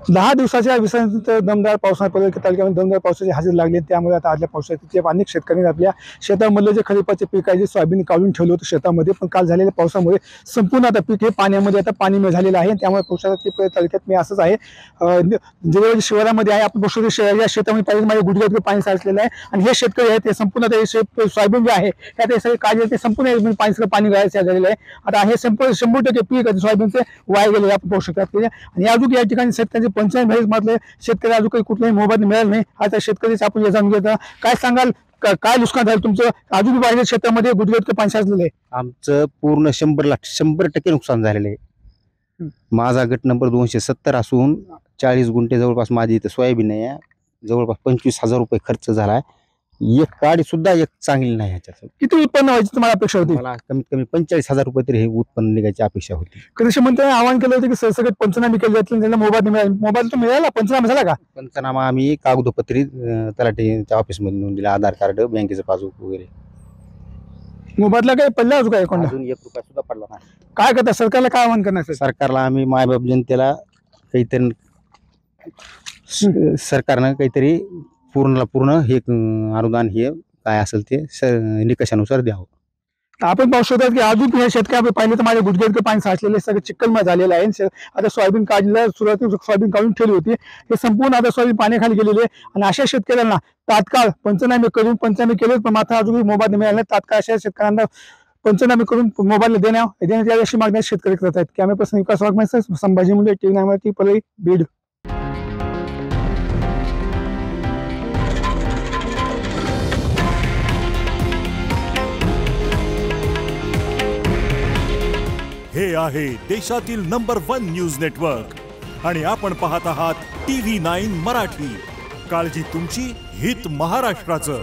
10 दिवसाच्या विश्रांतीनंतर दमदार पावसामुळे तालुक्यामध्ये दमदार पावसाची हजेरी लागली. त्यामुळे आता आदल्या पावसाचे अनेक शेतकऱ्यांनी आपल्या शेतामधलं जे खरीपाचे पीक आहे जे सोयाबीन काढून ठेवलं होतं शेतामध्ये, पण काल झालेल्या पावसामुळे संपूर्ण आता पीक हे पाण्यामध्ये आता पाणी झालेलं आहे. त्यामुळे पावसाच्या तालुक्यात मी असंच आहे जे शहरामध्ये आहे आपण बघतो या शेतामध्ये पाहिजे माझ्या गुडघ्यात पाणी साचलेलं आहे आणि हे शेतकरी आहे ते संपूर्ण सोयाबीन जे आहे त्यात सगळे काढले ते संपूर्ण पाणी गाळायचं झालेलं आहे. आता हे 100% पीक सोयाबीनचे वाया गेले आपण पाहू शकतात. आणि अजून या ठिकाणी शेतकऱ्यांचे 95 म्हटले शेतकरी अजून काही कुठलाही मोबाईल मिळाला नाही. आता शेतकरीच आपण जाणून घेता काय सांगाल, काय नुकसान झालं तुमचं? अजून बाहेर शेतामध्ये गुडघ्यात पाणी साचलेलं आहे. आमचं पूर्ण 100% नुकसान झालेलं आहे. माझा गट नंबर 270 असून 40 गुंठे जवळपास माझी इथं सोयाबीन आहे. जवळपास 25,000 रुपये खर्च झाला. एक काडी सुद्धा एक चांगली नाही. ह्याच्यात किती उत्पन्न व्हायची तुम्हाला अपेक्षा होती? मला कमीत कमी 45,000 रुपये तरी हे उत्पन्न निघायची अपेक्षा होती. कृषी मंत्र्यांनी आवाहन केलं होतं की सगळे पंचनामे केले जातील, त्यांना मोबाईल मिळाला. मोबाईल तो मिळाला, पंचनामा झाला का? पंचनामा आम्ही कागदोपत्री तलाठीच्या ऑफिसमध्ये नोंद दिला, आधार कार्ड, बँकेचं पासबुक वगैरे. मोबाईलला काही पडला अजून काय कोणता? अजून 1 रुपया सुद्धा पडला नाही. काय करता सरकारला, काय आवाहन करणार? सरकारला आम्ही मायबाप जनतेला काहीतरी सरकारनं काहीतरी पूर्ण हे अनुदान हे काय असेल ते निकषानुसार द्यावं. आपण पाहू शकतो की अजून हे शेतकरी पाहिले तर माझ्या गुडघ्यात पाणी साचलेले सगळं चिखलमय झालेलं आहे. आता सोयाबीन काढलं, सुरुवातीला सोयाबीन काढून ठेवली होती, हे संपूर्ण आता सोयाबीन पाण्याखाली गेलेले आहे. आणि अशा शेतकऱ्यांना तात्काळ पंचनामे केले, पण मात्र अजून मोबाईल मिळाला नाही. तात्काळ अशा शेतकऱ्यांना पंचनामे करून मोबाईल देण्यात अशी मागणी शेतकरी करत आहेत. कॅमेरा पर्सन विकास वाघमारे, संभाजी मुंडे, टीव्ही पलई, बीड. हे आहे देशातील नंबर 1 न्यूज नेटवर्क आणि आपण पाहत आहात TV9 मराठी. काळजी तुमची, हित महाराष्ट्राचं.